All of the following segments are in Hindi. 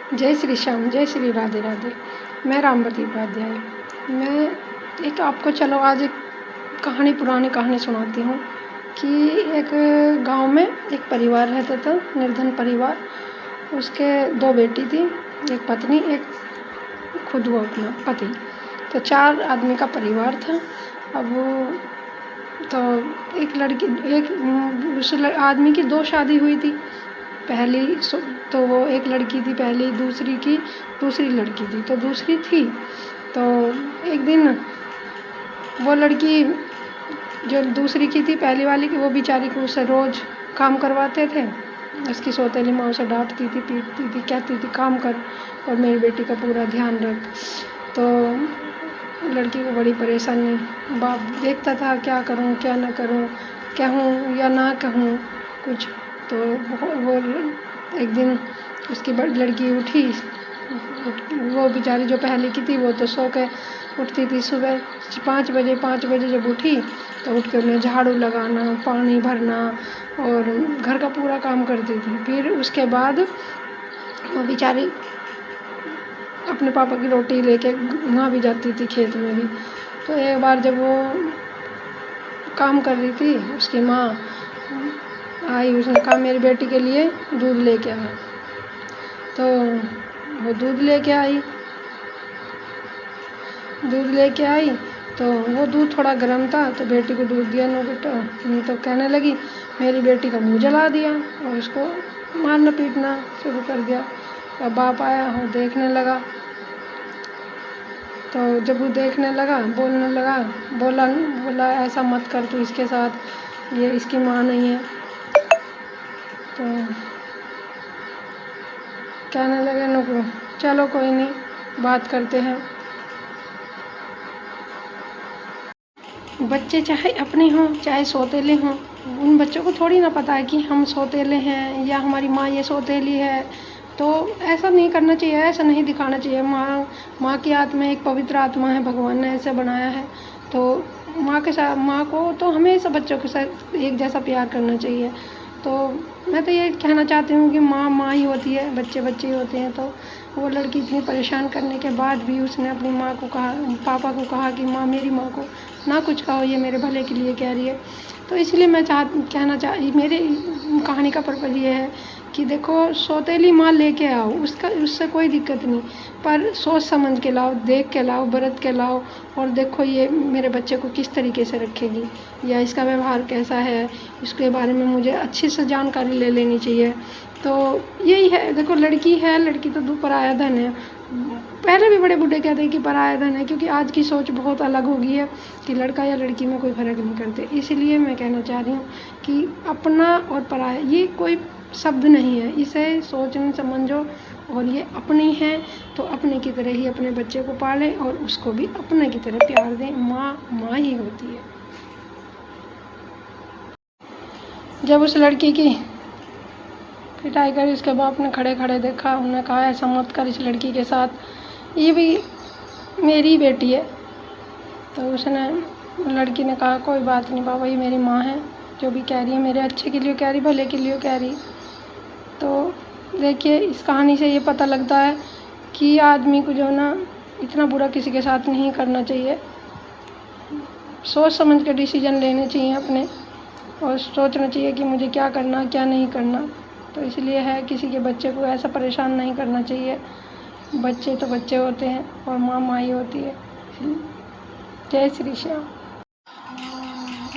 जय श्री श्याम, जय श्री राधे राधे। मैं रामवती उपाध्याय। मैं एक आपको चलो आज एक पुरानी कहानी सुनाती हूँ कि एक गांव में एक परिवार रहता था, निर्धन परिवार। उसके 2 बेटी थी, एक पत्नी, एक खुद वो अपना पति। तो 4 आदमी का परिवार था। अब तो उस आदमी की 2 शादी हुई थी। पहली तो वो एक लड़की थी पहली, दूसरी लड़की थी तो दूसरी थी। तो एक दिन वो लड़की जो दूसरी की थी, पहली वाली की, वो बेचारी को उससे रोज़ काम करवाते थे। उसकी सौतेली माँ उसे डांटती थी, पीटती थी, कहती थी काम कर और मेरी बेटी का पूरा ध्यान रख। तो लड़की को बड़ी परेशानी, बाप देखता था क्या करूँ क्या ना करूँ, कहूँ या ना कहूँ कुछ। तो वो एक दिन उसकी बड़ी लड़की उठी। वो बेचारी जो पहले की थी वो तो सो के उठती थी सुबह 5 बजे जब उठी तो उठ के उन्हें झाड़ू लगाना, पानी भरना और घर का पूरा काम करती थी। फिर उसके बाद वो बेचारी अपने पापा की रोटी लेके वहाँ भी जाती थी, खेत में भी। तो एक बार जब वो काम कर रही थी, उसकी माँ आई, उसने कहा मेरी बेटी के लिए दूध लेके आ। तो वो दूध लेके आई तो वो दूध थोड़ा गर्म था तो बेटी को दूध दिया। नो बेटा, तो कहने लगी मेरी बेटी का मुँह जला दिया और उसको मारना पीटना शुरू कर दिया। अब बाप आया और देखने लगा। तो जब वो देखने लगा, बोलने लगा, बोला ऐसा मत कर तू इसके साथ, ये इसकी माँ नहीं है। तो कहने लगे नुको चलो कोई नहीं, बात करते हैं। बच्चे चाहे अपने हों चाहे सौतेले हों, उन बच्चों को थोड़ी ना पता है कि हम सौतेले हैं या हमारी माँ ये सौतेली है। तो ऐसा नहीं करना चाहिए, ऐसा नहीं दिखाना चाहिए। माँ की आत्मा एक पवित्र आत्मा है, भगवान ने ऐसे बनाया है। तो माँ को तो हमेशा बच्चों के साथ एक जैसा प्यार करना चाहिए। तो मैं तो ये कहना चाहती हूँ कि माँ ही होती है, बच्चे ही होते हैं। तो वो लड़की इतनी परेशान करने के बाद भी उसने अपनी माँ को कहा, पापा को कहा कि माँ मेरी माँ को ना कुछ कहो, ये मेरे भले के लिए कह रही है। तो इसलिए मैं मेरी कहानी का पर्पज़ ये है कि देखो सौतेली माँ लेके आओ, उससे कोई दिक्कत नहीं, पर सोच समझ के लाओ, देख के लाओ, बरत के लाओ और देखो ये मेरे बच्चे को किस तरीके से रखेगी या इसका व्यवहार कैसा है, इसके बारे में मुझे अच्छी से जानकारी ले लेनी चाहिए। तो यही है, देखो लड़की तो पराया धन है। पहले भी बड़े बूढ़े कहते हैं कि पराया धन है, क्योंकि आज की सोच बहुत अलग हो गई है कि लड़का या लड़की में कोई फ़र्क नहीं करते। इसलिए मैं कहना चाह रही हूँ कि अपना और पराया ये कोई शब्द नहीं है, इसे सोचने समझो। और ये अपनी है तो अपने की तरह ही अपने बच्चे को पालें और उसको भी अपने की तरह प्यार दें। माँ ही होती है। जब उस लड़की की पिटाई करी, उसके बाप ने खड़े देखा, उन्होंने कहा ऐसा मत कर इस लड़की के साथ, ये भी मेरी बेटी है। तो लड़की ने कहा कोई बात नहीं बाबा, ये मेरी माँ है, जो भी कह रही है मेरे अच्छे के लिए कह रही, भले के लिए कह रही। तो देखिए इस कहानी से ये पता लगता है कि आदमी को जो ना इतना बुरा किसी के साथ नहीं करना चाहिए, सोच समझ के डिसीजन लेने चाहिए अपने और सोचना चाहिए कि मुझे क्या करना क्या नहीं करना। तो इसलिए है किसी के बच्चे को ऐसा परेशान नहीं करना चाहिए। बच्चे तो बच्चे होते हैं और माँ ही होती है। जय श्री श्याम।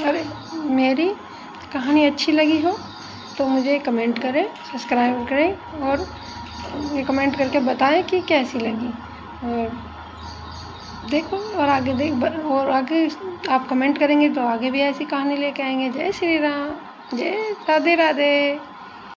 अरे मेरी कहानी अच्छी लगी हो तो मुझे कमेंट करें, सब्सक्राइब करें और ये कमेंट करके बताएं कि कैसी लगी। और देखो और आगे आप कमेंट करेंगे तो आगे भी ऐसी कहानी लेके आएंगे। जय श्री राम, जय राधे राधे।